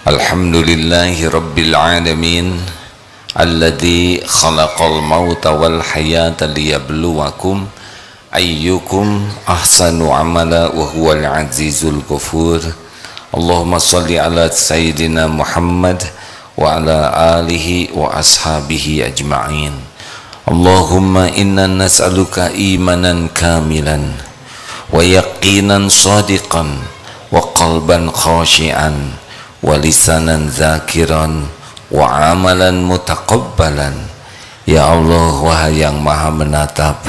Alhamdulillahi Rabbil Alamin Alladhi khalaqal mauta wal hayata liyabluwakum ayyukum ahsanu amala wa huwal azizul ghafur. Allahumma salli ala Sayyidina Muhammad wa ala alihi wa ashabihi ajma'in. Allahumma inna nas'aluka imanan kamilan wa yaqinan sadiqan wa qalban khashi'an wa lisanan zakiran wa amalan mutaqabbalan. Ya Allah, wahai yang maha menatap,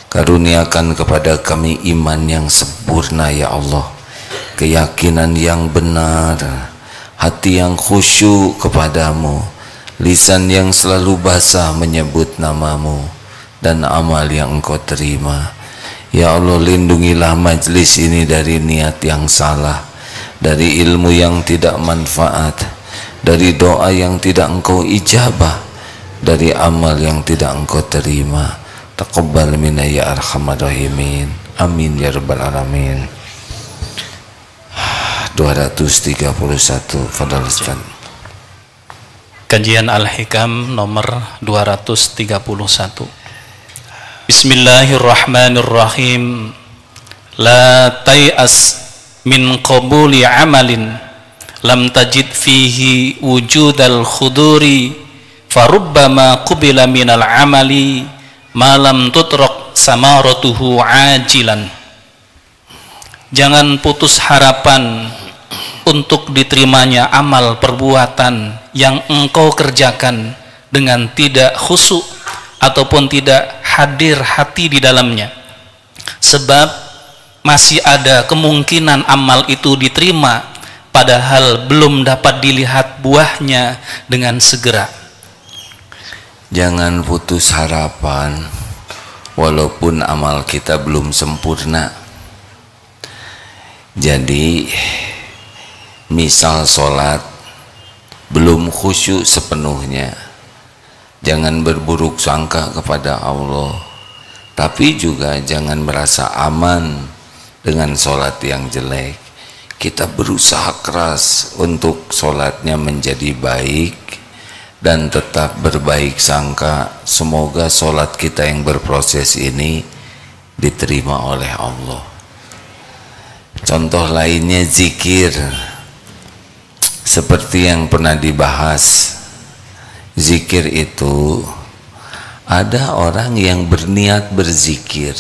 karuniakan kepada kami iman yang sempurna ya Allah, keyakinan yang benar, hati yang khusyuk kepadamu, lisan yang selalu basah menyebut namamu, dan amal yang engkau terima. Ya Allah, lindungilah majlis ini dari niat yang salah, dari ilmu yang tidak manfaat, dari doa yang tidak engkau ijabah, dari amal yang tidak engkau terima. Taqabbal minna ya arhamar rahimin. Amin ya rabbal alamin. 231 Fadal Ustaz. Kajian Al-Hikam nomor 231. Bismillahirrahmanirrahim. La tay'as min qabuli amalin lam tajid fihi wujudal khuduri farubbama qubila minal amali ma lam tutrak samaratuhu ajilan. Jangan putus harapan untuk diterimanya amal perbuatan yang engkau kerjakan dengan tidak khusyuk ataupun tidak hadir hati di dalamnya, sebab masih ada kemungkinan amal itu diterima padahal belum dapat dilihat buahnya dengan segera. Jangan putus harapan walaupun amal kita belum sempurna. Jadi misal sholat belum khusyuk sepenuhnya, jangan berburuk sangka kepada Allah, tapi juga jangan merasa aman dengan sholat yang jelek. Kita berusaha keras untuk sholatnya menjadi baik dan tetap berbaik sangka semoga sholat kita yang berproses ini diterima oleh Allah. Contoh lainnya zikir, seperti yang pernah dibahas. Zikir itu ada orang yang berniat berzikir,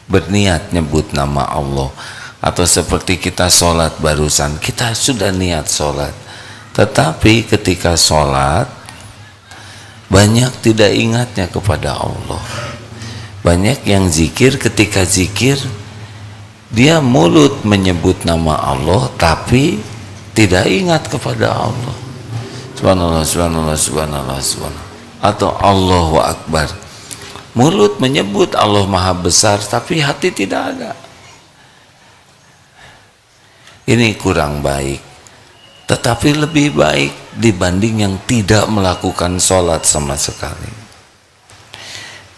berniat nyebut nama Allah, atau seperti kita sholat barusan, kita sudah niat sholat, tetapi ketika sholat banyak tidak ingatnya kepada Allah. Banyak yang zikir, ketika zikir dia mulut menyebut nama Allah tapi tidak ingat kepada Allah. Subhanallah, subhanallah, subhanallah, subhanallah. Atau Allahu Akbar, mulut menyebut Allah Maha Besar tapi hati tidak ada. Ini kurang baik, tetapi lebih baik dibanding yang tidak melakukan sholat sama sekali.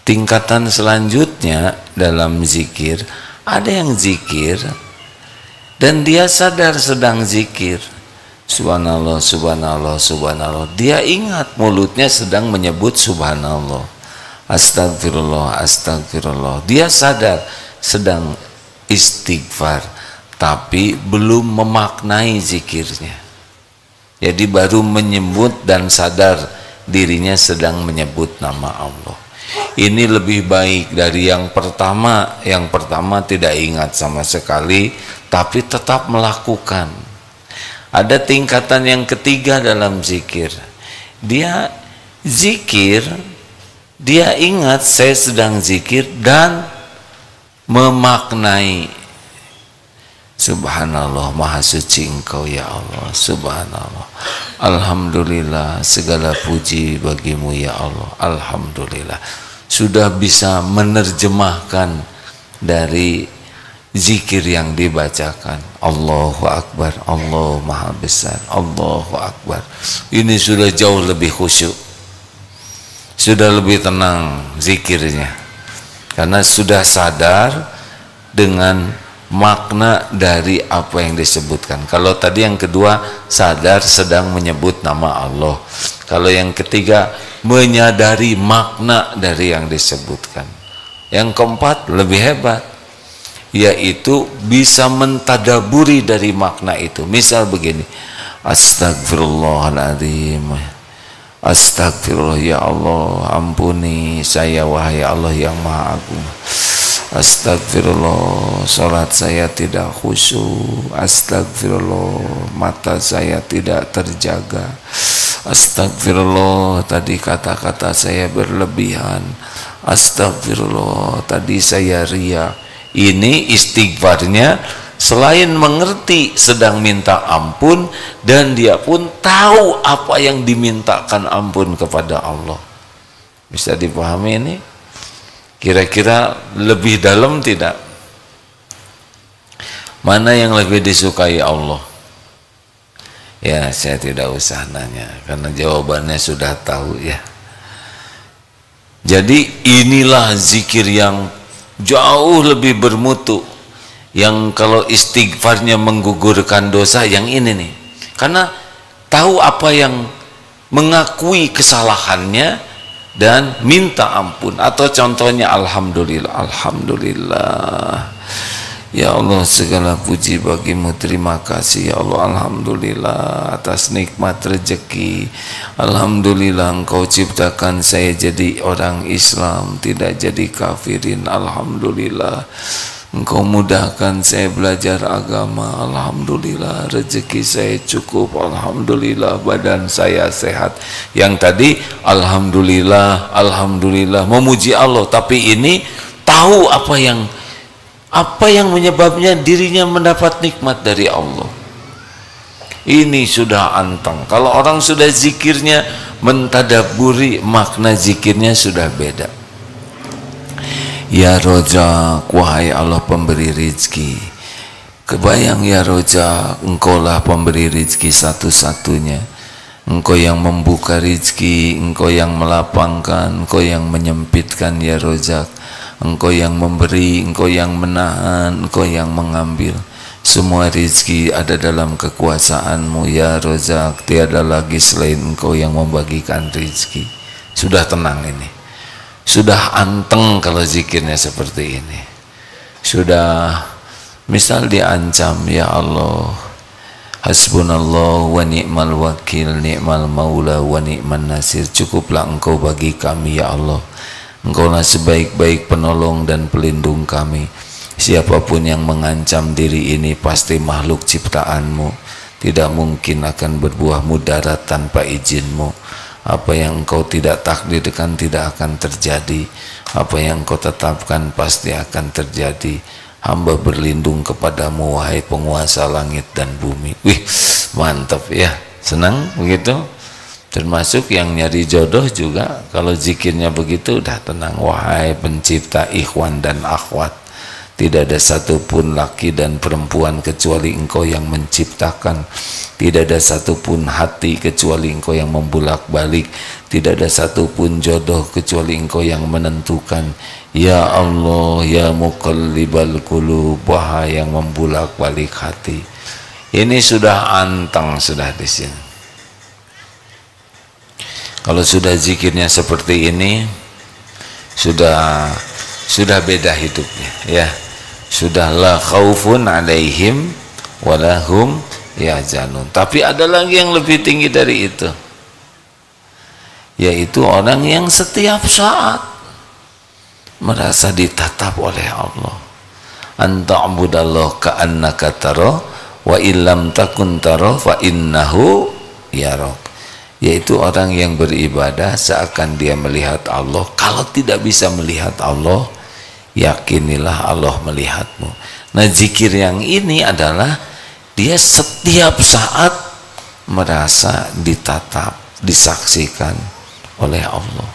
Tingkatan selanjutnya dalam zikir, ada yang zikir dan dia sadar sedang zikir, subhanallah, subhanallah, subhanallah, dia ingat mulutnya sedang menyebut subhanallah, astagfirullah, astagfirullah, dia sadar sedang istighfar, tapi belum memaknai zikirnya. Jadi baru menyebut dan sadar dirinya sedang menyebut nama Allah. Ini lebih baik dari yang pertama. Yang pertama tidak ingat sama sekali tapi tetap melakukan. Ada tingkatan yang ketiga dalam zikir. Dia zikir, dia ingat saya sedang zikir dan memaknai. Subhanallah, maha suci engkau ya Allah, subhanallah, alhamdulillah, segala puji bagimu ya Allah, alhamdulillah. Sudah bisa menerjemahkan dari zikir yang dibacakan. Allahu Akbar, Allah Maha Besar, Allahu Akbar. Ini sudah jauh lebih khusyuk, sudah lebih tenang zikirnya, karena sudah sadar dengan makna dari apa yang disebutkan. Kalau tadi yang kedua sadar sedang menyebut nama Allah. Kalau yang ketiga menyadari makna dari yang disebutkan. Yang keempat lebih hebat, yaitu bisa mentadaburi dari makna itu. Misal begini, astagfirullahaladzim, astagfirullah ya Allah, ampuni saya wahai Allah yang maha agung. Astagfirullah, salat saya tidak khusyuk. Astagfirullah, mata saya tidak terjaga. Astagfirullah, tadi kata-kata saya berlebihan. Astagfirullah, tadi saya ria. Ini istighfarnya selain mengerti sedang minta ampun, dan dia pun tahu apa yang dimintakan ampun kepada Allah. Bisa dipahami ini? Kira-kira lebih dalam tidak? Mana yang lebih disukai Allah? Ya, saya tidak usah nanya karena jawabannya sudah tahu ya. Jadi inilah zikir yang jauh lebih bermutu, yang kalau istighfarnya menggugurkan dosa, yang ini nih. Karena tahu apa yang mengakui kesalahannya dan minta ampun. Atau contohnya alhamdulillah, alhamdulillah ya Allah, segala puji bagimu, terima kasih ya Allah, alhamdulillah atas nikmat rezeki, alhamdulillah engkau ciptakan saya jadi orang Islam, tidak jadi kafirin, alhamdulillah engkau mudahkan saya belajar agama, alhamdulillah rezeki saya cukup, alhamdulillah badan saya sehat. Yang tadi alhamdulillah, alhamdulillah memuji Allah, tapi ini tahu apa yang menyebabnya dirinya mendapat nikmat dari Allah. Ini sudah anteng. Kalau orang sudah zikirnya mentadaburi makna zikirnya sudah beda. Ya Rojak, wahai Allah pemberi rizki. Kebayang ya Rojak, engkaulah pemberi rizki satu-satunya. Engkau yang membuka rizki, engkau yang melapangkan, engkau yang menyempitkan ya Rojak. Engkau yang memberi, engkau yang menahan, engkau yang mengambil. Semua rizki ada dalam kekuasaanmu ya Rojak. Tiada lagi selain engkau yang membagikan rizki. Sudah tenang ini, sudah anteng kalau zikirnya seperti ini. Sudah misal diancam, ya Allah hasbunallah wa ni'mal wakil, ni'mal maula wa ni'man nasir, cukuplah engkau bagi kami ya Allah, engkaulah sebaik-baik penolong dan pelindung kami. Siapapun yang mengancam diri ini pasti makhluk ciptaanmu, tidak mungkin akan berbuah mudarat tanpa izinmu. Apa yang engkau tidak takdirkan tidak akan terjadi, apa yang engkau tetapkan pasti akan terjadi. Hamba berlindung kepadamu wahai penguasa langit dan bumi. Wih, mantap ya, senang begitu. Termasuk yang nyari jodoh juga kalau zikirnya begitu udah tenang. Wahai pencipta ikhwan dan akhwat, tidak ada satupun laki dan perempuan kecuali engkau yang menciptakan. Tidak ada satupun hati kecuali engkau yang membulak-balik. Tidak ada satupun jodoh kecuali engkau yang menentukan. Ya Allah, ya muqallibal qulub, wahai yang membulak-balik hati. Ini sudah anteng sudah di sini. Kalau sudah zikirnya seperti ini, sudah beda hidupnya ya. Sudah la khaufun alaihim walahum yahzanun. Tapi ada lagi yang lebih tinggi dari itu, yaitu orang yang setiap saat merasa ditatap oleh Allah. Anta'budallah ka'annaka tara wa illam takun tara fa innahu yarak. Yaitu orang yang beribadah seakan dia melihat Allah. Kalau tidak bisa melihat Allah, yakinilah Allah melihatmu. Nah, zikir yang ini adalah dia setiap saat merasa ditatap, disaksikan oleh Allah.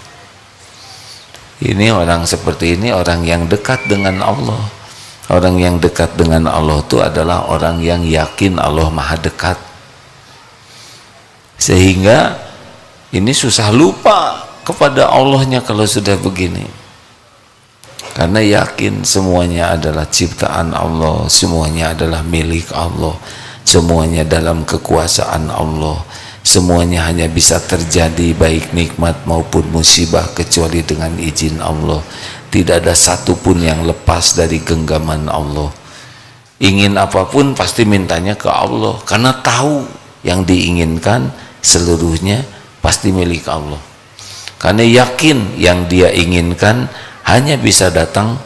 Ini orang seperti ini orang yang dekat dengan Allah. Orang yang dekat dengan Allah itu adalah orang yang yakin Allah maha dekat. Sehingga ini susah lupa kepada Allahnya kalau sudah begini. karena yakin semuanya adalah ciptaan Allah, semuanya adalah milik Allah, semuanya dalam kekuasaan Allah, semuanya hanya bisa terjadi baik nikmat maupun musibah kecuali dengan izin Allah. Tidak ada satupun yang lepas dari genggaman Allah. Ingin apapun pasti mintanya ke Allah, karena tahu yang diinginkan seluruhnya pasti milik Allah, karena yakin yang dia inginkan hanya bisa datang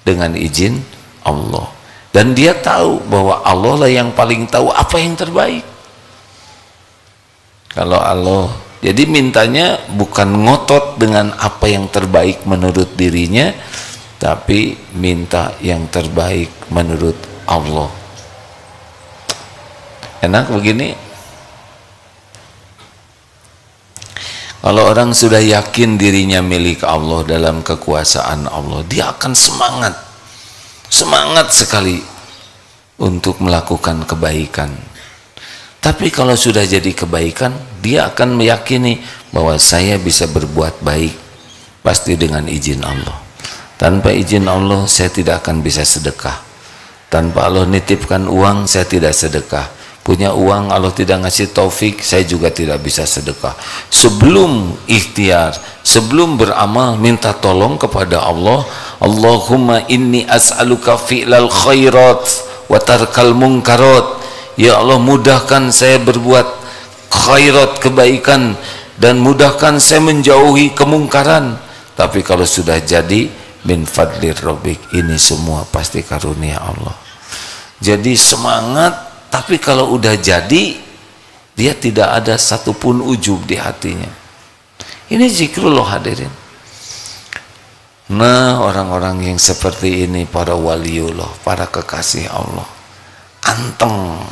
dengan izin Allah, dan dia tahu bahwa Allah lah yang paling tahu apa yang terbaik. Kalau Allah, jadi mintanya bukan ngotot dengan apa yang terbaik menurut dirinya, tapi minta yang terbaik menurut Allah. Enak begini? Kalau orang sudah yakin dirinya milik Allah dalam kekuasaan Allah, dia akan semangat sekali untuk melakukan kebaikan. Tapi kalau sudah jadi kebaikan, dia akan meyakini bahwa saya bisa berbuat baik pasti dengan izin Allah. Tanpa izin Allah saya tidak akan bisa sedekah. Tanpa Allah nitipkan uang saya tidak sedekah. Punya uang Allah tidak ngasih taufik, saya juga tidak bisa sedekah. Sebelum ikhtiar, sebelum beramal, minta tolong kepada Allah. Allahumma inni as'aluka fi'lal khairat wa tarkal munkarat. Ya Allah, mudahkan saya berbuat khairat, kebaikan, dan mudahkan saya menjauhi kemungkaran. Tapi kalau sudah jadi, min fadlir rabbik, ini semua pasti karunia Allah. Jadi semangat. Tapi kalau udah jadi, dia tidak ada satupun ujub di hatinya. Ini zikrullah hadirin. Nah, orang-orang yang seperti ini, para waliullah, para kekasih Allah, anteng.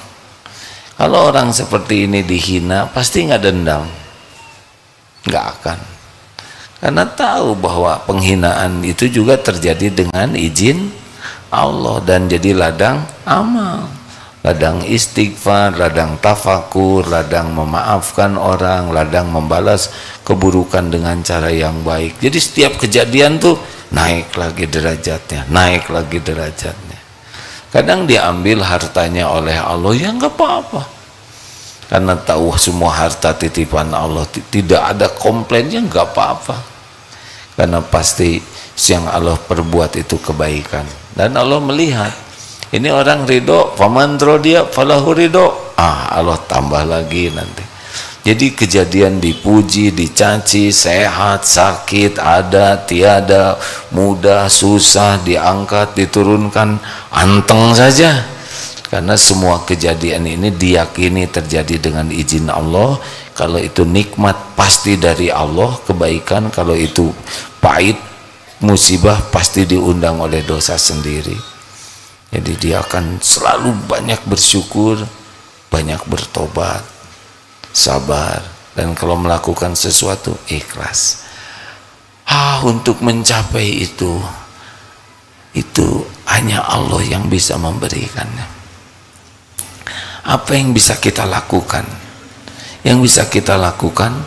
Kalau orang seperti ini dihina, pasti nggak dendam, nggak akan. Karena tahu bahwa penghinaan itu juga terjadi dengan izin Allah dan jadi ladang amal. Ladang istighfar, ladang tafakur, ladang memaafkan orang, ladang membalas keburukan dengan cara yang baik. Jadi setiap kejadian tuh naik lagi derajatnya, naik lagi derajatnya. Kadang diambil hartanya oleh Allah, ya nggak apa-apa, karena tahu semua harta titipan Allah, tidak ada komplainnya, nggak apa-apa, karena pasti yang Allah perbuat itu kebaikan dan Allah melihat. Ini orang ridho, faman rodiya falahu ridho. Allah tambah lagi nanti. Jadi kejadian dipuji, dicaci, sehat, sakit, ada, tiada, mudah, susah, diangkat, diturunkan, anteng saja. Karena semua kejadian ini diyakini terjadi dengan izin Allah. Kalau itu nikmat pasti dari Allah, kebaikan. Kalau itu pahit, musibah pasti diundang oleh dosa sendiri. Jadi dia akan selalu banyak bersyukur, banyak bertobat, sabar, dan kalau melakukan sesuatu ikhlas. Untuk mencapai itu hanya Allah yang bisa memberikannya. Apa yang bisa kita lakukan? Yang bisa kita lakukan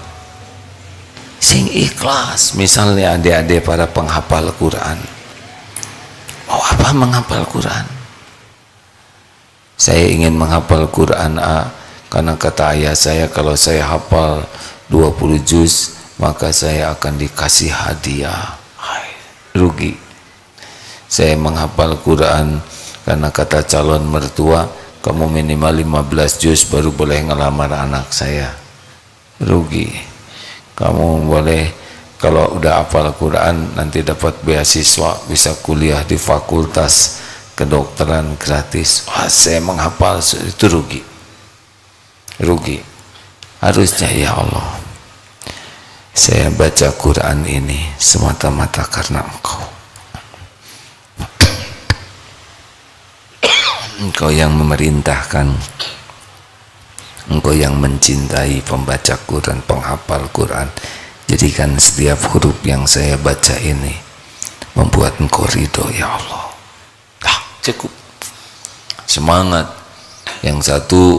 sing ikhlas. Misalnya adik-adik para penghafal Quran, mau apa menghafal Quran? Saya ingin menghafal Quran karena kata ayah saya, kalau saya hafal 20 juz maka saya akan dikasih hadiah. Rugi. Saya menghafal Quran karena kata calon mertua, kamu minimal 15 juz baru boleh ngelamar anak saya. Rugi. Kamu boleh, kalau udah hafal Quran nanti dapat beasiswa, bisa kuliah di fakultas kedokteran gratis. Saya menghafal itu rugi. Harusnya ya Allah, saya baca Quran ini semata-mata karena Engkau yang memerintahkan, Engkau yang mencintai pembaca Quran, penghafal Quran. Jadikan setiap huruf yang saya baca ini membuat Engkau ridho ya Allah. Cukup semangat. Yang satu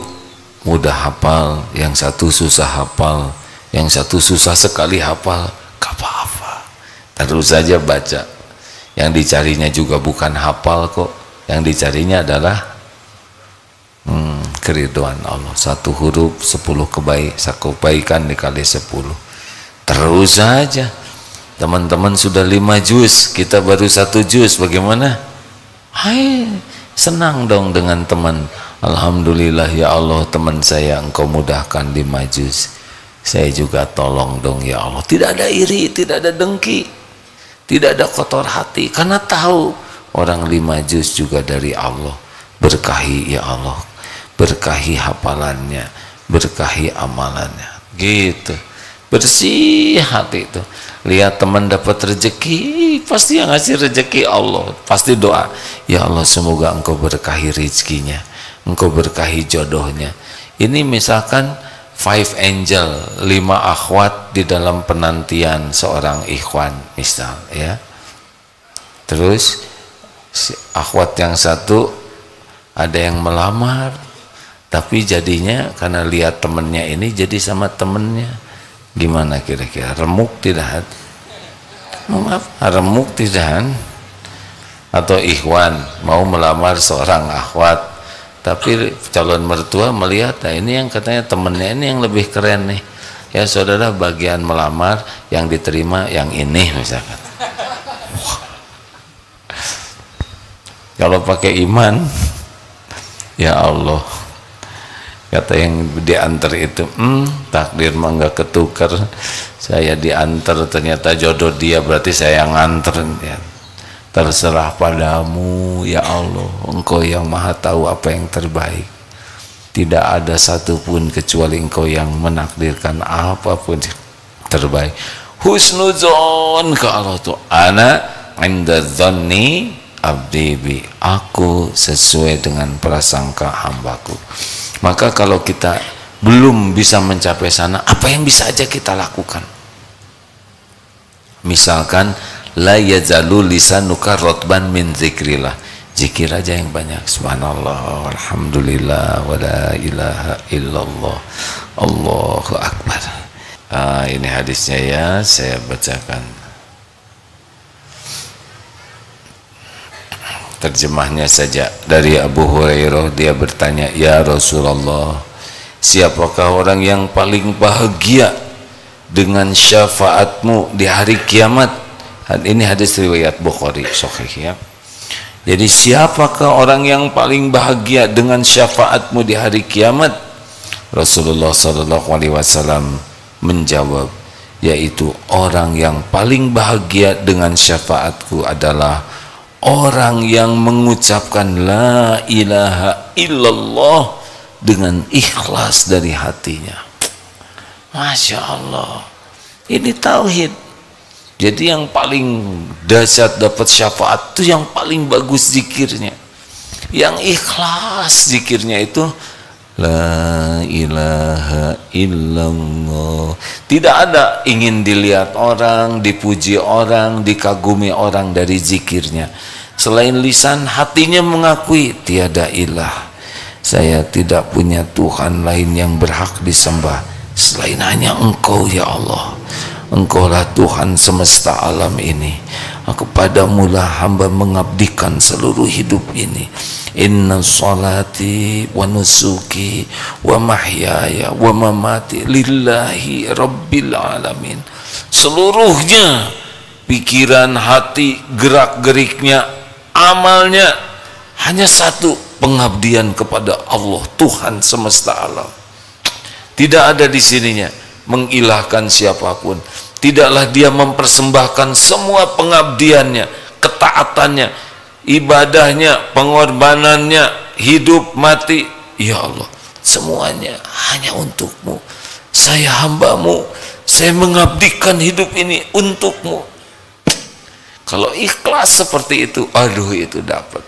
mudah hafal, yang satu susah hafal, yang satu susah sekali hafal, gak apa-apa, terus saja baca. Yang dicarinya juga bukan hafal kok, yang dicarinya adalah keridhaan Allah. 1 huruf 10 kebaikan dikali 10. Terus saja. Teman-teman sudah 5 juz, kita baru 1 juz, bagaimana? Hai, senang dong dengan teman. Alhamdulillah ya Allah, teman saya engkau mudahkan 5 juz. Saya juga tolong dong ya Allah. Tidak ada iri, tidak ada dengki, tidak ada kotor hati, karena tahu orang 5 juz juga dari Allah. Berkahi ya Allah, berkahi hafalannya, berkahi amalannya, gitu. Bersih hati itu. Lihat teman dapat rezeki, pasti yang ngasih rezeki Allah. Pasti doa, ya Allah semoga engkau berkahi rezekinya, engkau berkahi jodohnya. Ini misalkan 5 angel, 5 akhwat di dalam penantian seorang ikhwan misal ya. Terus si akhwat yang satu ada yang melamar, tapi jadinya karena lihat temennya ini jadi sama temennya. Gimana kira-kira? Remuk tidak? Maaf, remuk tidak? Atau ikhwan mau melamar seorang akhwat, tapi calon mertua melihat, nah ini yang katanya temennya ini yang lebih keren nih ya saudara, bagian melamar yang diterima yang ini misalkan. Kalau pakai iman, ya Allah, kata yang diantar itu, takdir mah nggak ketukar, saya diantar ternyata jodoh dia, berarti saya yang nganter ya. Terserah padamu ya Allah, engkau yang maha tahu apa yang terbaik. Tidak ada satupun kecuali engkau yang menakdirkan apapun terbaik. Husnuzon ke Allah tuh, ana inda dzanni abdi bi, aku sesuai dengan prasangka hambaku. Maka kalau kita belum bisa mencapai sana, apa yang bisa aja kita lakukan? Misalkan la yazalu lisanuka rotban min zikrillah, zikir aja yang banyak, subhanallah, alhamdulillah, wa la ilaha illallah, Allahu akbar. Ini hadisnya ya, saya bacakan terjemahnya saja. Dari Abu Hurairah, dia bertanya, ya Rasulullah, siapakah orang yang paling bahagia dengan syafaatmu di hari kiamat? Ini hadis riwayat Bukhari sahih ya. Jadi siapakah orang yang paling bahagia dengan syafaatmu di hari kiamat? Rasulullah SAW menjawab, yaitu orang yang paling bahagia dengan syafaatku adalah orang yang mengucapkan la ilaha illallah dengan ikhlas dari hatinya. Masya Allah, ini tauhid. Jadi yang paling dahsyat dapat syafaat itu yang paling bagus zikirnya, yang ikhlas zikirnya itu la ilaha illallah. Tidak ada ingin dilihat orang, dipuji orang, dikagumi orang dari zikirnya. Selain lisan, hatinya mengakui tiada ilah, saya tidak punya Tuhan lain yang berhak disembah selain hanya Engkau ya Allah. Engkaulah Tuhan semesta alam ini. Kepadamulah hamba mengabdikan seluruh hidup ini. Inna salati wa nusuki wa mahyaya wa mamati lillahi rabbil alamin. Seluruhnya, pikiran, hati, gerak-geriknya, amalnya hanya satu, pengabdian kepada Allah Tuhan semesta alam. Tidak ada di sininya mengilahkan siapapun. Tidaklah dia mempersembahkan semua pengabdiannya, ketaatannya, ibadahnya, pengorbanannya, hidup mati, ya Allah, semuanya hanya untukmu. Saya hambamu, saya mengabdikan hidup ini untukmu. Kalau ikhlas seperti itu, aduh, itu dapat.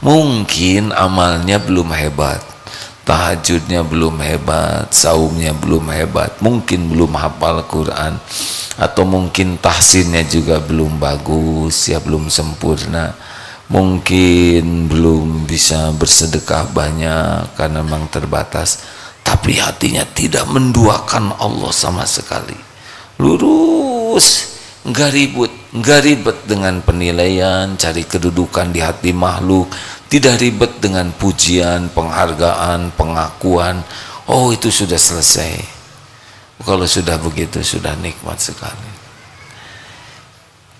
Mungkin amalnya belum hebat, tahajudnya belum hebat, saumnya belum hebat, mungkin belum hafal Quran, atau mungkin tahsinnya juga belum bagus ya, belum sempurna, mungkin belum bisa bersedekah banyak karena memang terbatas, tapi hatinya tidak menduakan Allah sama sekali, lurus, nggak ribet dengan penilaian, cari kedudukan di hati makhluk, tidak ribet dengan pujian, penghargaan, pengakuan. Oh, itu sudah selesai. Kalau sudah begitu sudah nikmat sekali.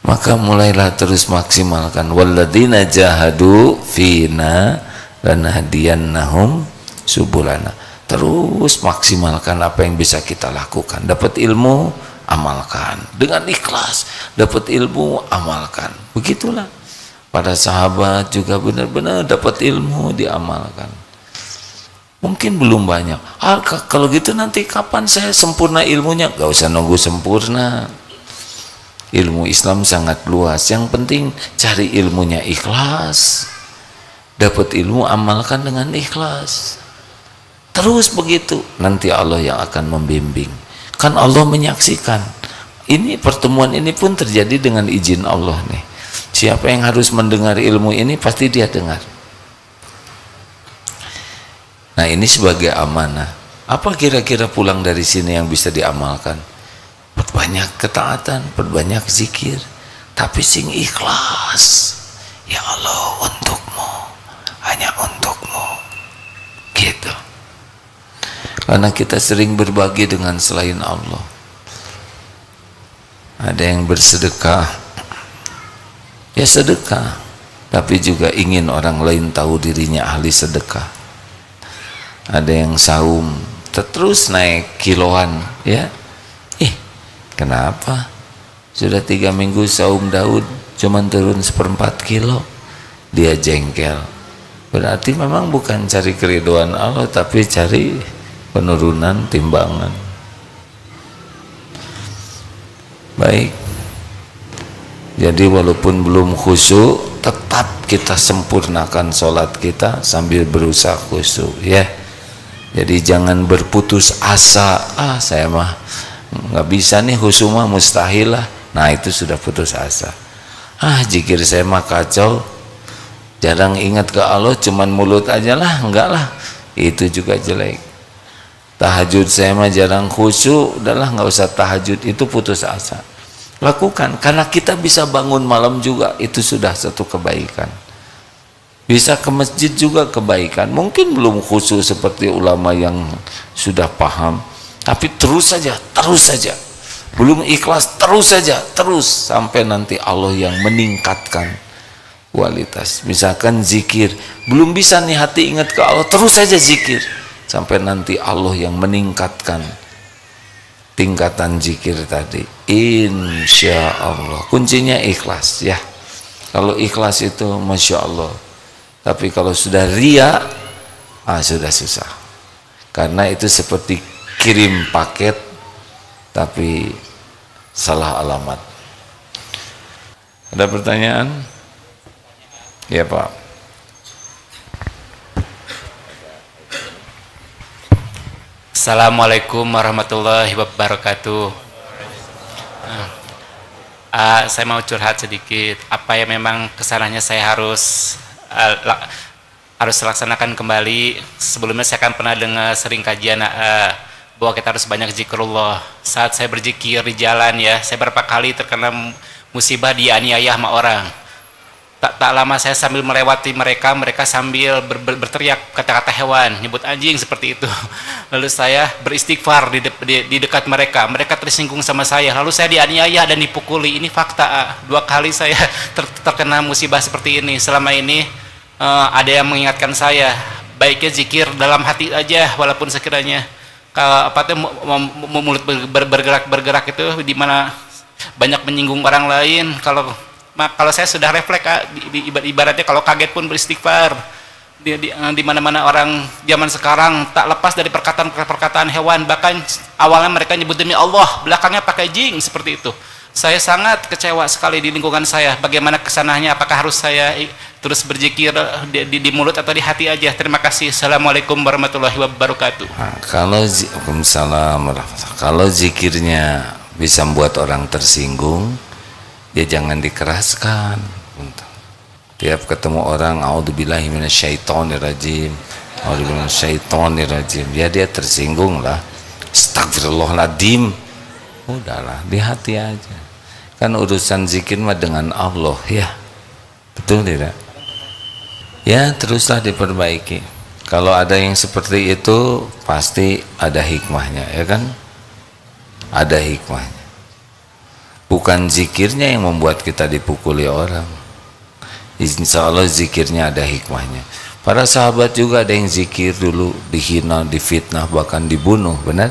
Maka mulailah terus maksimalkan, walladzina jahadu fina lanahdiyannahum subulana. Terus maksimalkan apa yang bisa kita lakukan. Dapat ilmu, amalkan dengan ikhlas. Dapat ilmu, amalkan. Begitulah para sahabat juga benar-benar dapat ilmu, diamalkan. Mungkin belum banyak. Kalau gitu nanti kapan saya sempurna ilmunya? Gak usah nunggu sempurna. Ilmu Islam sangat luas. Yang penting cari ilmunya ikhlas. Dapat ilmu, amalkan dengan ikhlas. Terus begitu, nanti Allah yang akan membimbing. Kan Allah menyaksikan. Ini pertemuan ini pun terjadi dengan izin Allah nih. Siapa yang harus mendengar ilmu ini pasti dia dengar. Nah, ini sebagai amanah. Apa kira-kira pulang dari sini yang bisa diamalkan? Perbanyak ketaatan, perbanyak zikir, tapi sing ikhlas. Ya Allah, untukmu, hanya untukmu, gitu. Karena kita sering berbagi dengan selain Allah. Ada yang bersedekah, ya sedekah, tapi juga ingin orang lain tahu dirinya ahli sedekah. Ada yang saum, terus naik kiloan, ya. Kenapa? Sudah 3 minggu saum Daud, cuman turun 1/4 kilo. Dia jengkel. Berarti memang bukan cari keridhaan Allah, tapi cari penurunan timbangan. Baik. Jadi walaupun belum khusyuk, tetap kita sempurnakan sholat kita sambil berusaha khusyuk, ya. Jadi jangan berputus asa. Saya mah nggak bisa nih, khusyuk mah mustahil lah. Nah, itu sudah putus asa. Zikir saya mah kacau, jarang ingat ke Allah, cuman mulut aja lah, enggak lah, itu juga jelek. Tahajud saya mah jarang khusyuk, udahlah nggak usah tahajud, itu putus asa. Lakukan, karena kita bisa bangun malam juga, itu sudah satu kebaikan. Bisa ke masjid juga kebaikan. Mungkin belum khusyuk seperti ulama yang sudah paham, tapi terus saja, belum ikhlas, terus sampai nanti Allah yang meningkatkan kualitas. Misalkan zikir, belum bisa nih hati ingat ke Allah, terus saja zikir sampai nanti Allah yang meningkatkan tingkatan zikir tadi. Insya Allah. Kuncinya ikhlas, ya. Kalau ikhlas itu masya Allah. Tapi kalau sudah ria, sudah susah. Karena itu seperti kirim paket tapi salah alamat. Ada pertanyaan? Ya, Pak. Assalamualaikum warahmatullahi wabarakatuh. Saya mau curhat sedikit. Apa yang memang kesalahannya saya harus laksanakan kembali. Sebelumnya saya kan pernah dengar sering kajian bahwa kita harus banyak zikrullah. Saat saya berzikir di jalan, ya, saya berapa kali terkena musibah dianiaya sama orang. Tak lama saya sambil melewati mereka sambil berteriak kata-kata hewan, nyebut anjing seperti itu. Lalu saya beristighfar di dekat mereka tersinggung sama saya, lalu saya dianiaya dan dipukuli. Ini fakta. 2 kali saya terkena musibah seperti ini. Selama ini ada yang mengingatkan saya, baiknya zikir dalam hati aja, walaupun sekiranya mulut bergerak itu di mana banyak menyinggung orang lain. Kalau saya sudah refleks, ibaratnya kalau kaget pun beristighfar. Di mana-mana orang zaman sekarang tak lepas dari perkataan hewan. Bahkan awalnya mereka nyebut demi Allah, belakangnya pakai jing, seperti itu. Saya sangat kecewa sekali di lingkungan saya. Bagaimana kesananya? Apakah harus saya terus berzikir di mulut atau di hati aja? Terima kasih. Assalamualaikum warahmatullahi wabarakatuh. Kalau zikirnya bisa membuat orang tersinggung, ya jangan dikeraskan. Tiap ketemu orang, a'udzubillahi minasyaitonirrajim, ya dia tersinggung lah, astagfirullahaladzim, udahlah di hati aja. Kan urusan zikir mah dengan Allah ya. Betul tidak? Ya, teruslah diperbaiki. Kalau ada yang seperti itu pasti ada hikmahnya, ya kan? Ada hikmahnya. Bukan zikirnya yang membuat kita dipukuli orang. Insya Allah zikirnya ada hikmahnya. Para sahabat juga ada yang zikir dulu dihina, difitnah, bahkan dibunuh, benar?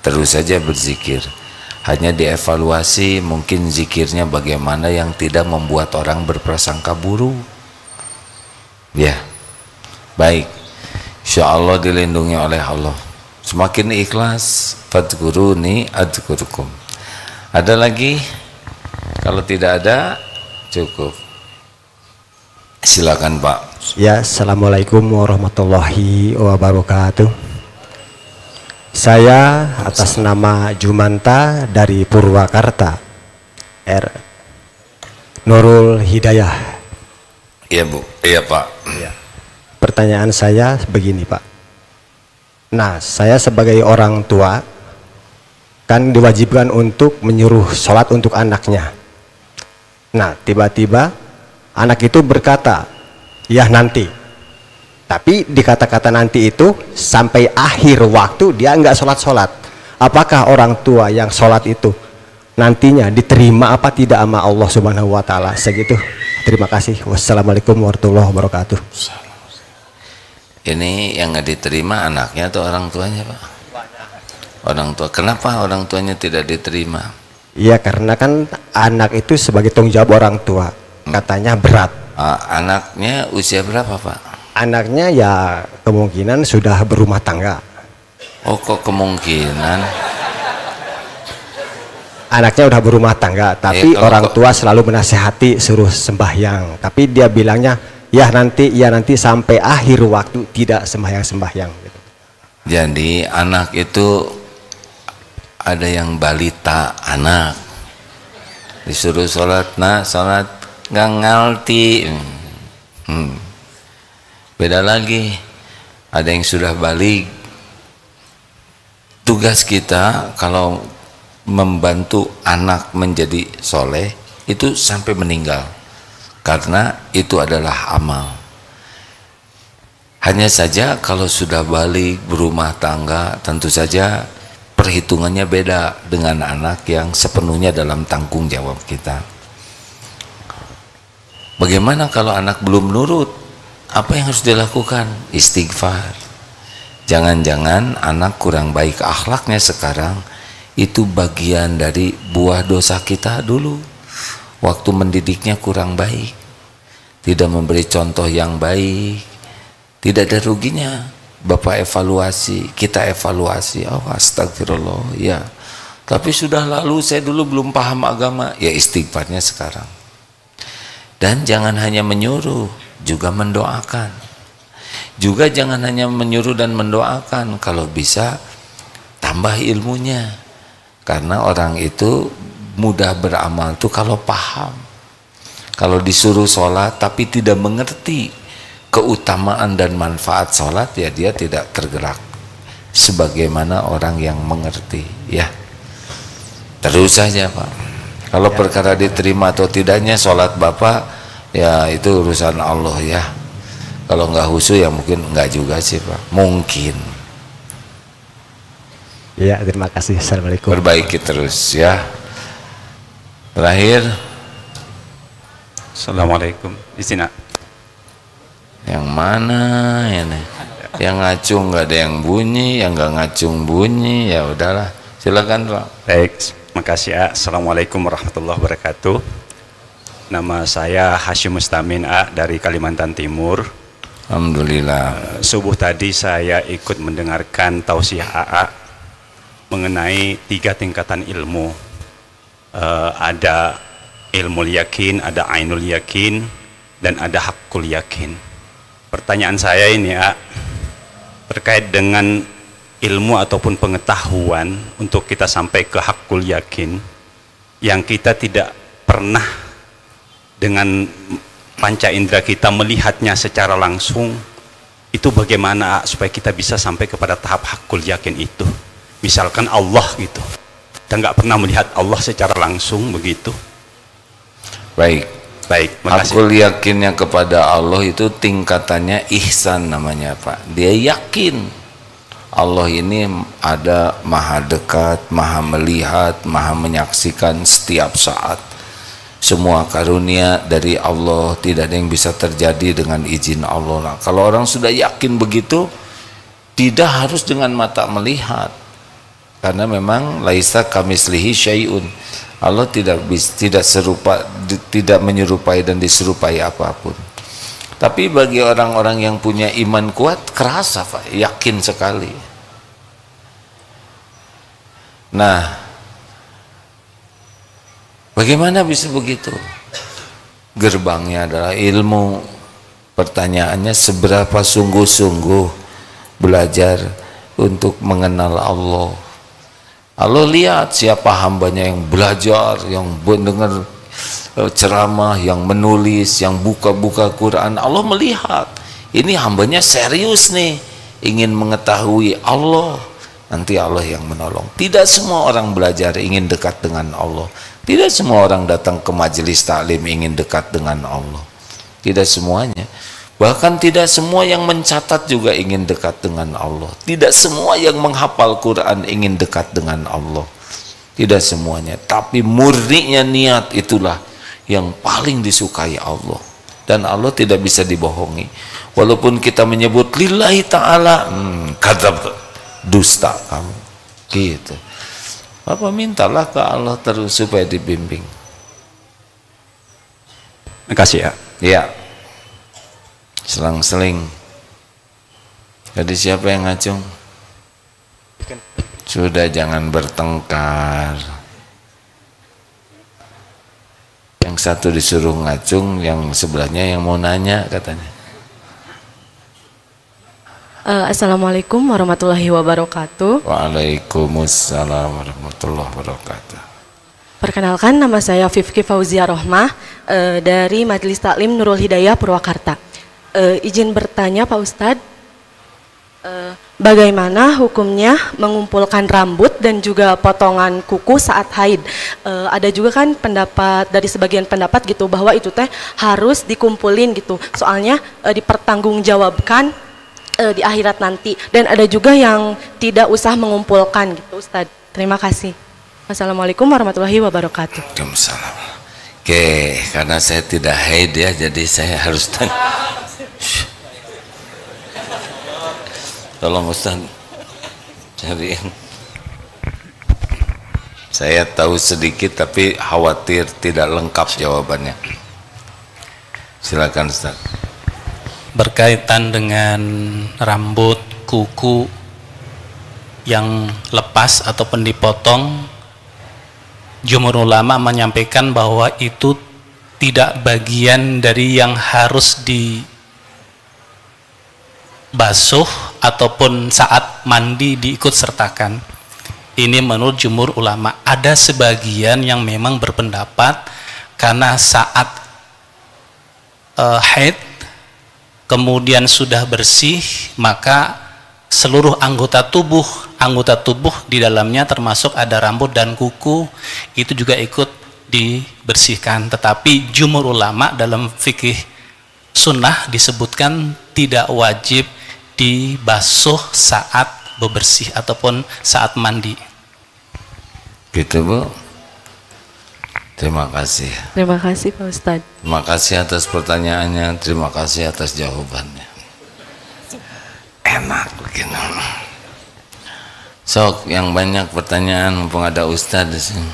Terus saja berzikir. Hanya dievaluasi mungkin zikirnya bagaimana yang tidak membuat orang berprasangka buruk. Ya, baik. Insya Allah dilindungi oleh Allah. Semakin ikhlas, fadhkuruni adhkurukum. Ada lagi? Kalau tidak ada, cukup. Silakan Pak. Ya, assalamualaikum warahmatullahi wabarakatuh. Saya atas nama Jumanta dari Purwakarta, Nurul Hidayah. Iya Bu, iya Pak. Ya. Pertanyaan saya begini Pak. Nah, saya sebagai orang tua kan diwajibkan untuk menyuruh sholat untuk anaknya. Nah, tiba-tiba anak itu berkata, ya nanti. Tapi di kata-kata nanti itu sampai akhir waktu dia enggak sholat-sholat. Apakah orang tua yang sholat itu nantinya diterima apa tidak sama Allah Subhanahu wa Ta'ala? Segitu. Terima kasih. Wassalamualaikum warahmatullahi wabarakatuh. Ini yang nggak diterima anaknya atau orang tuanya Pak? Orang tua. Kenapa orang tuanya tidak diterima? Iya, karena kan anak itu sebagai tanggung jawab orang tua. Katanya berat. Anaknya usia berapa Pak? Anaknya ya kemungkinan sudah berumah tangga. Oh, kok kemungkinan? Anaknya udah berumah tangga, tapi orang tua selalu menasehati suruh sembahyang. Tapi dia bilangnya, ya nanti sampai akhir waktu tidak sembahyang. Gitu. Jadi anak itu ada yang balita anak. Disuruh sholat, nah sholat nggak ngerti. Beda lagi, ada yang sudah balik. Tugas kita kalau membantu anak menjadi soleh itu sampai meninggal, karena itu adalah amal. Hanya saja kalau sudah balik berumah tangga, tentu saja perhitungannya beda dengan anak yang sepenuhnya dalam tanggung jawab kita. Bagaimana kalau anak belum nurut? Apa yang harus dilakukan? Istighfar. Jangan-jangan anak kurang baik akhlaknya sekarang, itu bagian dari buah dosa kita dulu. Waktu mendidiknya kurang baik, tidak memberi contoh yang baik. Tidak ada ruginya Bapak evaluasi, kita evaluasi. Oh astagfirullah, ya. Tapi sudah lalu, saya dulu belum paham agama. Ya istighfarnya sekarang. Dan jangan hanya menyuruh, juga mendoakan. Juga jangan hanya menyuruh dan mendoakan, kalau bisa tambah ilmunya. Karena orang itu mudah beramal tuh kalau paham. Kalau disuruh sholat tapi tidak mengerti keutamaan dan manfaat sholat, ya dia tidak tergerak sebagaimana orang yang mengerti. Ya, terus saja Pak. Kalau perkara diterima atau tidaknya sholat Bapak, ya itu urusan Allah ya. Kalau nggak khusyuk ya mungkin nggak juga sih Pak, mungkin. Ya, terima kasih. Assalamualaikum. Perbaiki terus ya. Terakhir. Assalamualaikum. Di sini. Yang mana ini? Yang ngacung nggak ada yang bunyi, yang nggak ngacung bunyi, ya udahlah. Silakan Pak. Baik, makasih ya. Assalamualaikum warahmatullahi wabarakatuh. Nama saya Hashim Mustamin A dari Kalimantan Timur. Alhamdulillah. Subuh tadi saya ikut mendengarkan tausiah AA mengenai 3 tingkatan ilmu. Ada ilmu yakin, ada ainul yakin, dan ada hakul yakin. Pertanyaan saya ini ya, terkait dengan ilmu ataupun pengetahuan untuk kita sampai ke hakul yakin yang kita tidak pernah dengan panca indera kita melihatnya secara langsung, itu bagaimana supaya kita bisa sampai kepada tahap hakul yakin itu? Misalkan Allah gitu, kita nggak pernah melihat Allah secara langsung begitu. Baik. Baik, makasih. Aku yakinnya kepada Allah itu tingkatannya ihsan namanya Pak. Dia yakin Allah ini ada, maha dekat, maha melihat, maha menyaksikan setiap saat. Semua karunia dari Allah, tidak ada yang bisa terjadi dengan izin Allah. Nah, kalau orang sudah yakin begitu, tidak harus dengan mata melihat, karena memang laisa kamislihi syai'un. Allah tidak serupa, tidak menyerupai dan diserupai apapun. Tapi bagi orang-orang yang punya iman kuat, kerasa Pak, yakin sekali. Nah, bagaimana bisa begitu? Gerbangnya adalah ilmu. Pertanyaannya, seberapa sungguh-sungguh belajar untuk mengenal Allah. Allah lihat siapa hambanya yang belajar, yang mendengar ceramah, yang menulis, yang buka-buka Quran. Allah melihat ini hambanya serius nih, ingin mengetahui Allah. Nanti Allah yang menolong. Tidak semua orang belajar ingin dekat dengan Allah. Tidak semua orang datang ke majelis taklim ingin dekat dengan Allah. Tidak semuanya. Bahkan tidak semua yang mencatat juga ingin dekat dengan Allah. Tidak semua yang menghafal Quran ingin dekat dengan Allah. Tidak semuanya. Tapi murninya niat itulah yang paling disukai Allah. Dan Allah tidak bisa dibohongi. Walaupun kita menyebut lillahi ta'ala, kadzab, dusta kamu. Gitu. Bapak mintalah ke Allah terus supaya dibimbing. Makasih ya. Ya. Selang-seling. Jadi siapa yang ngacung? Sudah, jangan bertengkar. Yang satu disuruh ngacung, yang sebelahnya yang mau nanya katanya. Assalamualaikum warahmatullahi wabarakatuh. Waalaikumsalam warahmatullahi wabarakatuh. Perkenalkan, nama saya Fifki Fauzia Rohmah dari Majelis Taklim Nurul Hidayah Purwakarta. Izin bertanya Pak Ustadz, bagaimana hukumnya mengumpulkan rambut dan juga potongan kuku saat haid? Ada juga kan pendapat dari sebagian pendapat gitu bahwa itu teh harus dikumpulin gitu, soalnya dipertanggungjawabkan di akhirat nanti. Dan ada juga yang tidak usah mengumpulkan gitu Ustadz. Terima kasih. Assalamualaikum warahmatullahi wabarakatuh. Waalaikumsalam. Oke, karena saya tidak haid ya, jadi saya harus tanya. Tolong Ustaz cariin. Saya tahu sedikit tapi khawatir tidak lengkap jawabannya. Silakan Ustaz. Berkaitan dengan rambut, kuku yang lepas ataupun dipotong, jumhur ulama menyampaikan bahwa itu tidak bagian dari yang harus dibasuh ataupun saat mandi diikut sertakan. Ini menurut jumhur ulama. Ada sebagian yang memang berpendapat karena saat haid kemudian sudah bersih, maka seluruh anggota tubuh di dalamnya termasuk ada rambut dan kuku itu juga ikut dibersihkan. Tetapi jumhur ulama dalam fikih sunnah disebutkan tidak wajib dibasuh saat bebersih ataupun saat mandi. Gitu Bu. Terima kasih. Terima kasih Pak Ustadz. Terima kasih atas pertanyaannya, terima kasih atas jawabannya. Enak begini. Sok yang banyak pertanyaan mumpung ada Ustadz di sini.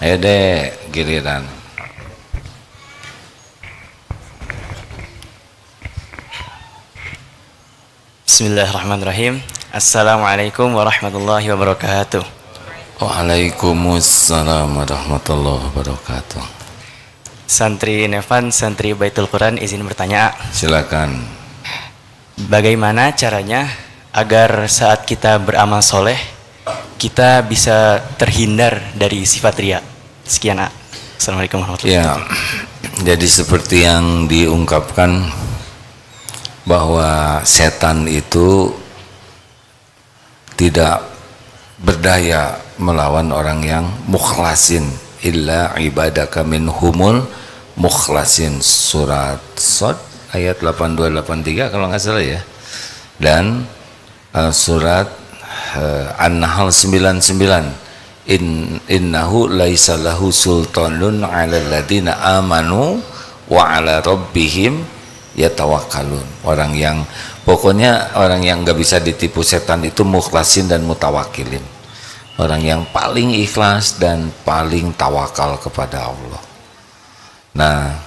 Ayo deh giliran. Bismillahirrahmanirrahim. Assalamualaikum warahmatullahi wabarakatuh. Waalaikumsalam warahmatullahi wabarakatuh. Santri Nevan, santri Baitul Quran, izin bertanya. Silakan. Bagaimana caranya agar saat kita beramal soleh kita bisa terhindar dari sifat riya? Sekian. Assalamualaikum warahmatullahi wabarakatuh. Ya, jadi seperti yang diungkapkan bahwa setan itu tidak berdaya melawan orang yang mukhlasin. Illa ibadaka minhumul mukhlasin, surat Shad ayat 82-83 kalau nggak salah ya. Dan surat An-Nahl 99, innahu laisa lahu sultanun 'alal ladzina amanu wa 'ala rabbihim yatawakkalun. Orang yang pokoknya orang yang nggak bisa ditipu setan itu mukhlasin dan mutawakilin. Orang yang paling ikhlas dan paling tawakal kepada Allah. Nah,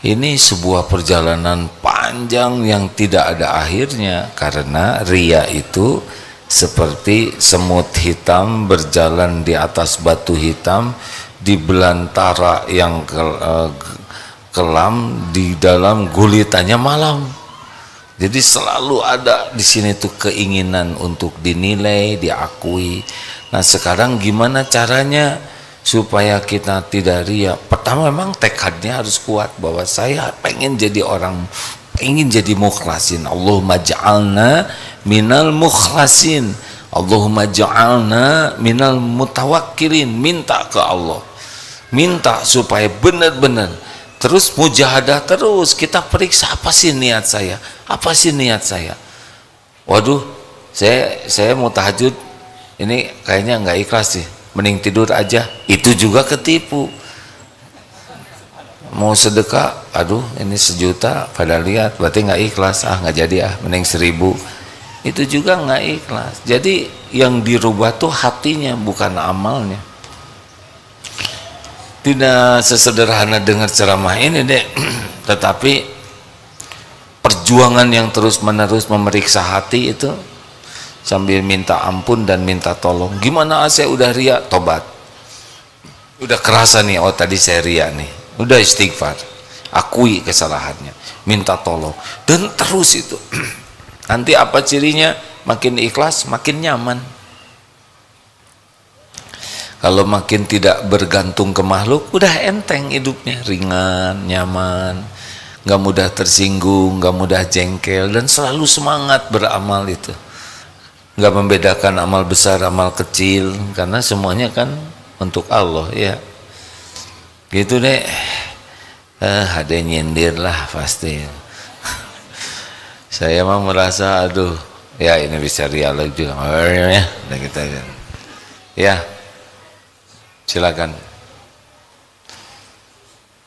ini sebuah perjalanan panjang yang tidak ada akhirnya, karena riya itu seperti semut hitam berjalan di atas batu hitam di belantara yang kelam, di dalam gulitannya malam. Jadi selalu ada di sini tuh keinginan untuk dinilai, diakui. Nah, sekarang gimana caranya supaya kita tidak riya? Pertama memang tekadnya harus kuat bahwa saya pengen jadi orang, pengen jadi mukhlasin. Allahumma ja'alna minal mukhlasin, Allahumma ja'alna minal mutawakkilin. Minta ke Allah, minta supaya benar-benar terus mujahadah, terus kita periksa apa sih niat saya, apa sih niat saya. Waduh, saya mau tahajud ini kayaknya nggak ikhlas sih, mending tidur aja. Itu juga ketipu. Mau sedekah, aduh ini 1 juta pada lihat, berarti nggak ikhlas, nggak jadi, mending 1000. Itu juga nggak ikhlas. Jadi yang dirubah tuh hatinya, bukan amalnya. Tidak sesederhana dengar ceramah ini deh, tetapi perjuangan yang terus menerus memeriksa hati itu sambil minta ampun dan minta tolong. Gimana saya udah riya, tobat. Udah kerasa nih, oh tadi saya riya nih. Udah istighfar, akui kesalahannya, minta tolong, dan terus itu. Nanti apa cirinya? Makin ikhlas, makin nyaman. Kalau makin tidak bergantung ke makhluk, udah enteng hidupnya, ringan, nyaman, nggak mudah tersinggung, nggak mudah jengkel, dan selalu semangat beramal itu. Nggak membedakan amal besar, amal kecil, karena semuanya kan untuk Allah ya. Gitu deh. Ada yang nyindir lah pasti. Saya mah merasa aduh, ya ini bisa dialog juga. Ya, udah kita ya. Silakan.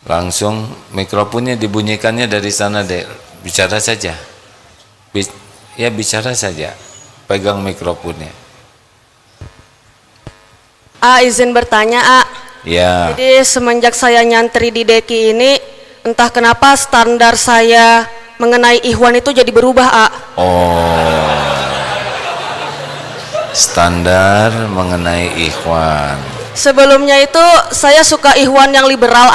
Langsung mikrofonnya dibunyikannya dari sana deh. Bicara saja. Ya bicara saja. Pegang mikrofonnya. Izin bertanya, Ya. Jadi semenjak saya nyantri di Deki ini, entah kenapa standar saya mengenai ikhwan itu jadi berubah, Oh. Standar mengenai ikhwan. Sebelumnya itu saya suka ikhwan yang liberal,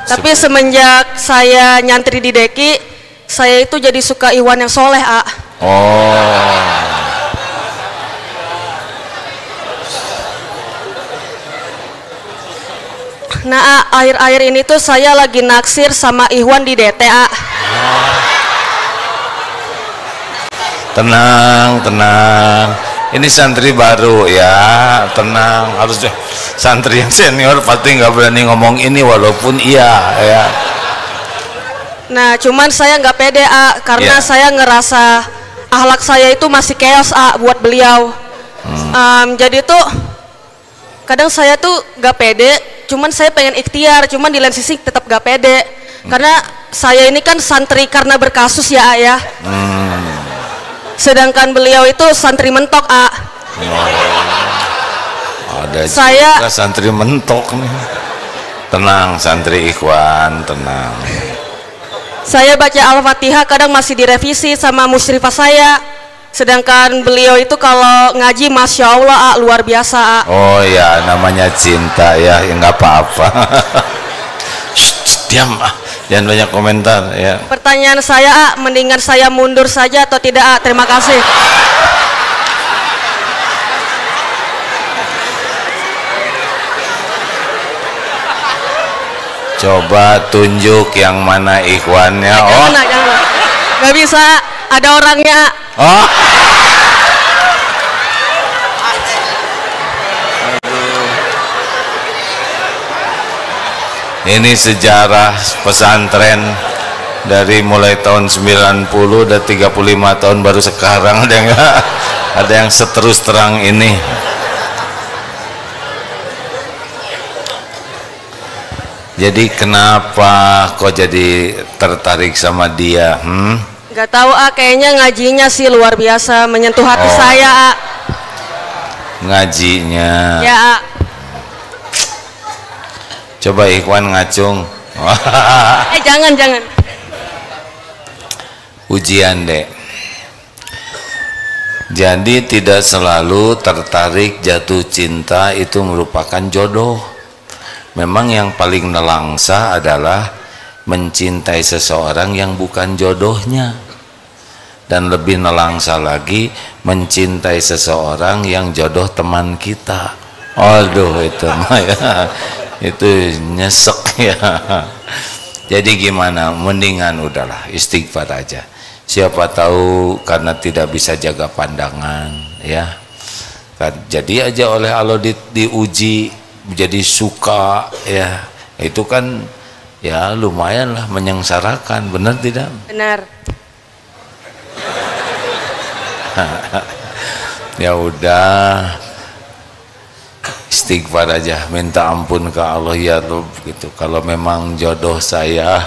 tapi semenjak saya nyantri di Deki, saya itu jadi suka ikhwan yang soleh, Oh. Nah, akhir-akhir ini tuh saya lagi naksir sama ikhwan di DTA. Tenang, tenang. Ini santri baru ya, tenang. Harusnya santri yang senior pasti nggak berani ngomong ini walaupun iya ya. Nah, cuman saya nggak pede, karena Ya. saya ngerasa akhlak saya itu masih chaos, buat beliau. Jadi tuh kadang saya tuh nggak pede, cuman saya pengen ikhtiar, cuman di lain sisi tetap nggak pede. Karena saya ini kan santri karena berkasus ya, ya. Sedangkan beliau itu santri mentok, Ada Saya- juga santri mentok nih. Tenang santri ikhwan, tenang. Saya baca Al-Fatihah kadang masih direvisi sama musyrifah saya. Sedangkan beliau itu kalau ngaji Masya Allah, luar biasa, Oh ya, namanya cinta ya, ya nggak apa-apa. Shh, diam, jangan banyak komentar ya. Pertanyaan saya, mendingan saya mundur saja atau tidak, terima kasih. Coba tunjuk yang mana ikhwannya. Oh, Jangan. Nggak bisa, ada orangnya. oh. Ini sejarah pesantren dari mulai tahun 90 dan 35 tahun baru sekarang ada yang seterus terang ini. Jadi kenapa kok jadi tertarik sama dia? Gak tahu kayaknya ngajinya sih luar biasa menyentuh hati saya. Ngajinya. Ya. Coba Ikhwan ngacung. Jangan. Ujian dek. Jadi tidak selalu tertarik jatuh cinta itu merupakan jodoh. Memang yang paling nelangsa adalah mencintai seseorang yang bukan jodohnya, dan lebih nelangsa lagi mencintai seseorang yang jodoh teman kita. Aduh itu mah ya, itu nyesek ya. Jadi gimana, mendingan udahlah istighfar aja. Siapa tahu karena tidak bisa jaga pandangan ya, jadi aja oleh Allah diuji jadi suka ya, itu kan ya lumayan lah menyengsarakan, benar tidak? Benar. Ya udah istighfar aja, minta ampun ke Allah, ya Rabb gitu. Kalau memang jodoh saya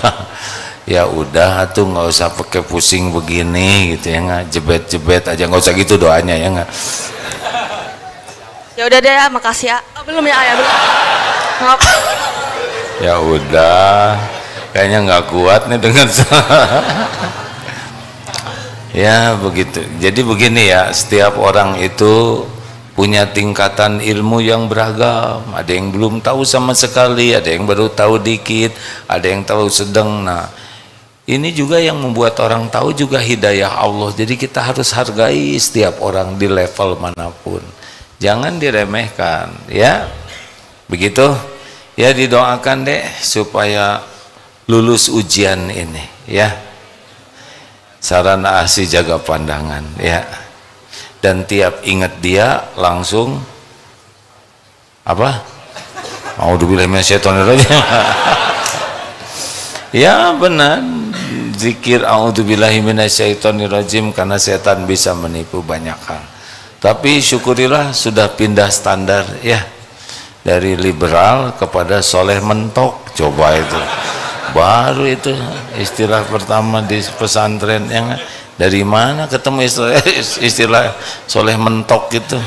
ya udah tuh nggak usah pakai pusing begini gitu ya, nggak jebet-jebet aja, nggak usah gitu doanya ya nggak. Ya udah deh ya, makasih ya. Belum ya ayah, belum. Maaf. Ya udah, kayaknya nggak kuat nih dengan ya begitu. Jadi begini ya, setiap orang itu punya tingkatan ilmu yang beragam. Ada yang belum tahu sama sekali, ada yang baru tahu dikit, ada yang tahu sedang. Nah ini juga yang membuat orang tahu juga hidayah Allah. Jadi kita harus hargai setiap orang di level manapun, jangan diremehkan ya. Begitu ya, didoakan deh supaya lulus ujian ini ya. Saran Asi jaga pandangan ya, dan tiap ingat dia langsung apa? A'udzubillahi minasyaitonirrajim. Ya benar, zikir a'udzubillahi minasyaitonirrajim, karena setan bisa menipu banyak hal. Tapi syukurilah sudah pindah standar ya, dari liberal kepada soleh mentok. Coba itu baru itu istilah pertama di pesantren. Yang dari mana ketemu istilah soleh mentok gitu?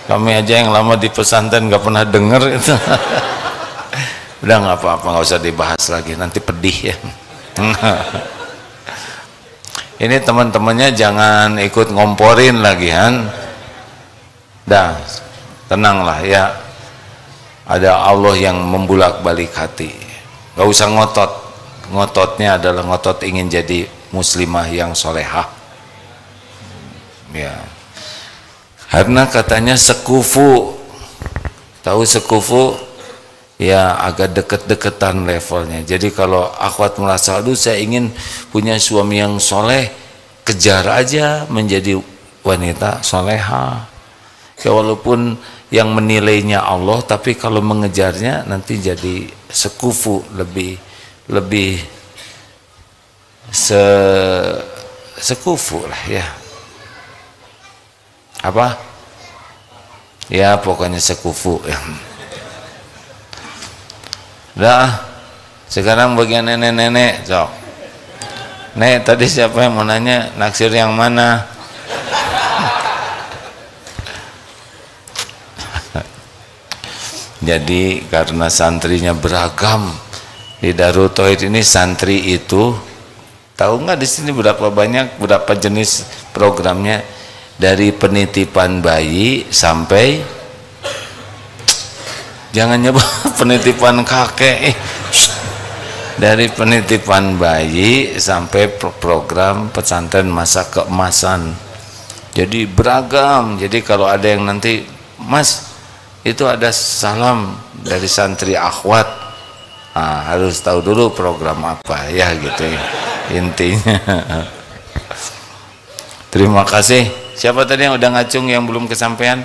Kami aja yang lama di pesantren nggak pernah dengar itu. Udah nggak apa-apa, nggak usah dibahas lagi, nanti pedih ya. Ini teman-temannya jangan ikut ngomporin lagi kan. Dah tenanglah ya, ada Allah yang membulak-balik hati. Gak usah ngotot, ngototnya adalah ngotot ingin jadi muslimah yang solehah ya, karena katanya sekufu. Tahu sekufu ya, agak deket-deketan levelnya. Jadi kalau akhwat merasa aduh saya ingin punya suami yang soleh, kejar aja menjadi wanita solehah ya, walaupun yang menilainya Allah, tapi kalau mengejarnya nanti jadi sekufu, lebih sekufu lah ya. Apa ya, pokoknya sekufu ya. Udah, sekarang bagian nenek-nenek. Sok Nek, tadi siapa yang mau nanya naksir yang mana? Jadi karena santrinya beragam di Darut Tauhid ini, santri itu tahu nggak di sini berapa banyak, berapa jenis programnya, dari penitipan bayi sampai jangan nyebut penitipan kakek, dari penitipan bayi sampai program pesantren masa keemasan. Jadi beragam. Jadi kalau ada yang nanti, Mas itu ada salam dari santri akhwat, harus tahu dulu program apa ya gitu ya, intinya. Terima kasih. Siapa tadi yang udah ngacung yang belum kesampaian?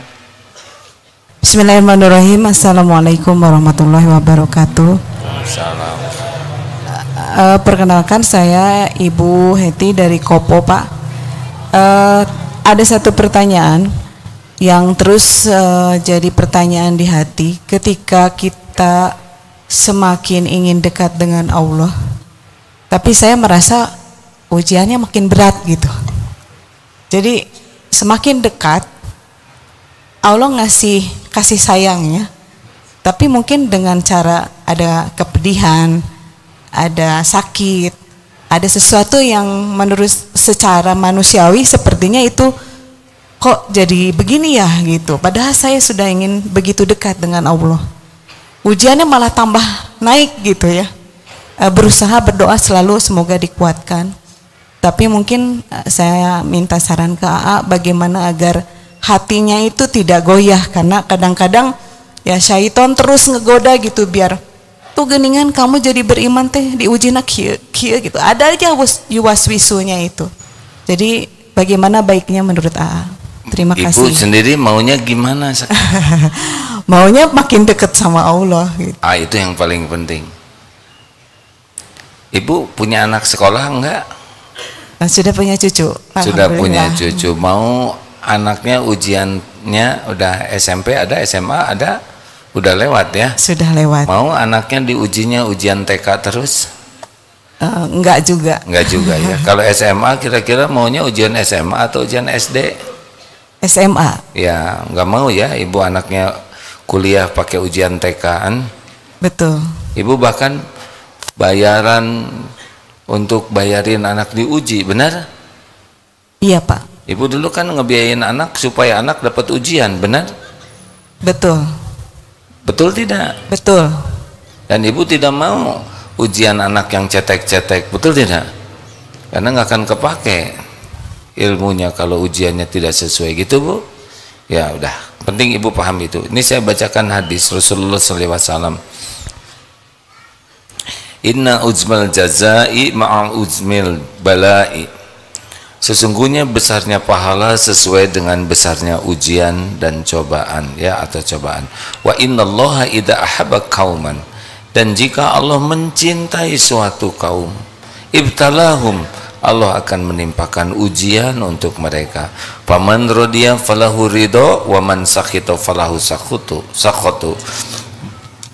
Bismillahirrahmanirrahim. Assalamualaikum warahmatullahi wabarakatuh. Waalaikumsalam. Perkenalkan, saya Ibu Heti dari Kopo, Pak. Ada satu pertanyaan yang terus jadi pertanyaan di hati ketika kita semakin ingin dekat dengan Allah, tapi saya merasa ujiannya makin berat gitu. Jadi semakin dekat Allah ngasih kasih sayangnya, tapi mungkin dengan cara ada kepedihan, ada sakit, ada sesuatu yang menurut secara manusiawi sepertinya itu kok jadi begini ya gitu. Padahal saya sudah ingin begitu dekat dengan Allah. Ujiannya malah tambah naik gitu ya. Berusaha berdoa selalu semoga dikuatkan. Tapi mungkin saya minta saran ke AA bagaimana agar hatinya itu tidak goyah, karena kadang-kadang ya syaiton terus ngegoda gitu biar tuh geningan kamu jadi beriman teh diuji nak kia gitu. Ada aja waswisunya itu. Jadi bagaimana baiknya menurut AA? Terima kasih. Ibu sendiri maunya gimana? Maunya makin dekat sama Allah gitu. Itu yang paling penting. Ibu punya anak sekolah enggak? Sudah punya cucu. Sudah punya cucu. Mau anaknya ujiannya udah SMP ada, SMA ada, udah lewat ya? Sudah lewat. Mau anaknya diujinya ujian TK terus? Enggak juga. Enggak juga ya. Kalau SMA kira-kira maunya ujian SMA atau ujian SD? SMA. Ya, enggak mau ya ibu anaknya kuliah pakai ujian TK-an. Betul. Ibu bahkan bayaran untuk bayarin anak diuji, benar? Iya, Pak. Ibu dulu kan ngebiayain anak supaya anak dapat ujian, benar? Betul. Betul tidak? Betul. Dan ibu tidak mau ujian anak yang cetek-cetek, betul tidak? Karena nggak akan kepake ilmunya kalau ujiannya tidak sesuai gitu, Bu. Ya udah, penting ibu paham itu. Ini saya bacakan hadis Rasulullah SAW. Inna uzmal jazai ma'al uzmil balai. Sesungguhnya besarnya pahala sesuai dengan besarnya ujian dan cobaan, ya, atau cobaan. Wa innallaha idza ahabba qauman, dan jika Allah mencintai suatu kaum, ibtalahum, Allah akan menimpakan ujian untuk mereka. Faman radiya falahu ridho wa man sakhita falahu sakhatu.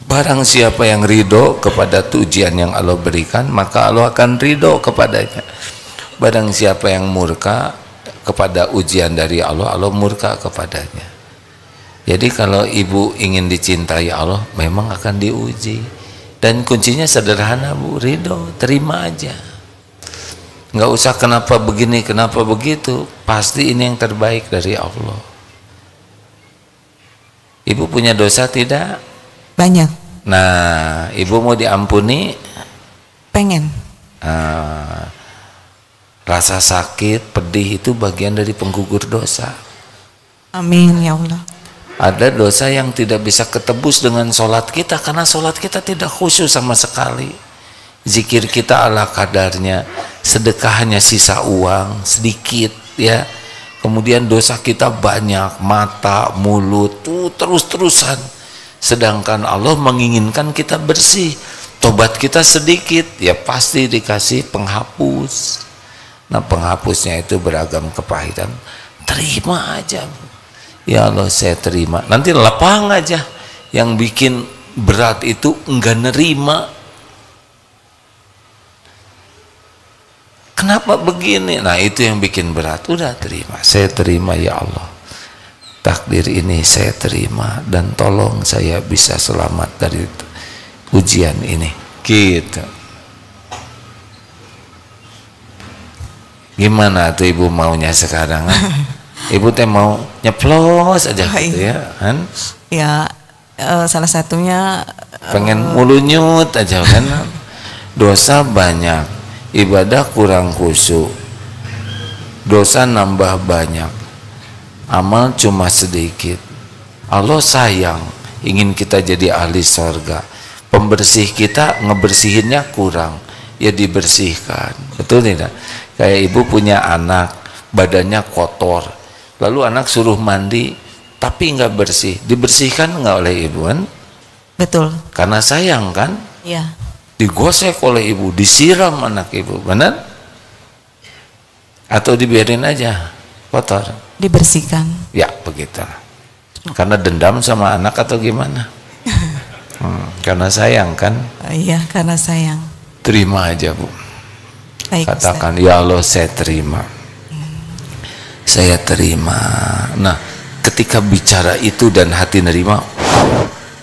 Barang siapa yang ridho kepada ujian yang Allah berikan, maka Allah akan ridho kepadanya. Barang siapa yang murka kepada ujian dari Allah, Allah murka kepadanya. Jadi kalau ibu ingin dicintai Allah, memang akan diuji. Dan kuncinya sederhana, Bu, ridho, terima aja. Nggak usah kenapa begini, kenapa begitu. Pasti ini yang terbaik dari Allah. Ibu punya dosa tidak? Banyak. Nah, ibu mau diampuni? Pengen. Rasa sakit, pedih itu bagian dari penggugur dosa. Amin ya Allah. Ada dosa yang tidak bisa ketebus dengan sholat kita, karena sholat kita tidak khusyuk sama sekali. Zikir kita ala kadarnya, sedekahnya sisa uang sedikit, ya. Kemudian dosa kita banyak, mata, mulut, tuh terus-terusan. Sedangkan Allah menginginkan kita bersih. Tobat kita sedikit, ya pasti dikasih penghapus. Nah, penghapusnya itu beragam kepahitan. Terima aja, ya Allah, saya terima. Nanti lapang aja. Yang bikin berat itu enggak nerima. Kenapa begini? Nah, itu yang bikin berat. Udah terima. Saya terima ya Allah. Takdir ini saya terima, dan tolong saya bisa selamat dari ujian ini. Gitu. Gimana tuh ibu maunya sekarang? Ibu teh mau nyeplos aja gitu ya, kan? Ya, salah satunya pengen mulunyut aja kan. Dosa banyak, ibadah kurang khusyuk, dosa nambah banyak, amal cuma sedikit. Allah sayang, ingin kita jadi ahli sorga. Pembersih kita ngebersihinnya kurang, ya dibersihkan. Betul tidak? Kayak ibu punya anak, badannya kotor, lalu anak suruh mandi, tapi nggak bersih, dibersihkan nggak oleh ibu kan? Betul. Karena sayang kan? Iya. digosek oleh ibu, disiram anak ibu, benar? Atau dibiarin aja kotor? Dibersihkan. Ya begitu. Karena dendam sama anak atau gimana? Karena sayang kan? Iya, karena sayang. Terima aja Bu. Baik, katakan Ustaz. Ya Allah saya terima. Saya terima. Nah ketika bicara itu dan hati nerima,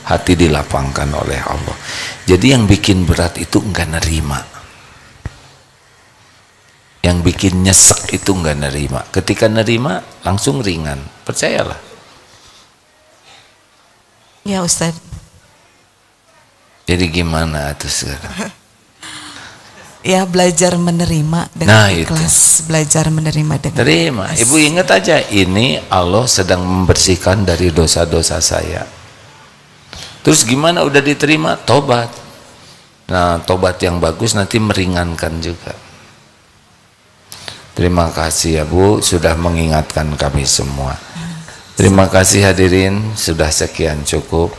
hati dilapangkan oleh Allah. Jadi yang bikin berat itu enggak nerima. Yang bikin nyesek itu enggak nerima. Ketika nerima langsung ringan. Percayalah. Ya Ustaz. Jadi gimana tuh sekarang? Ya belajar menerima dengan ikhlas. Itu. Belajar menerima dengan terima. ikhlas. Ibu ingat aja, ini Allah sedang membersihkan dari dosa-dosa saya. Terus gimana udah diterima? Tobat. Nah tobat yang bagus nanti meringankan juga. Terima kasih ya Bu sudah mengingatkan kami semua. Terima kasih hadirin, sudah sekian cukup.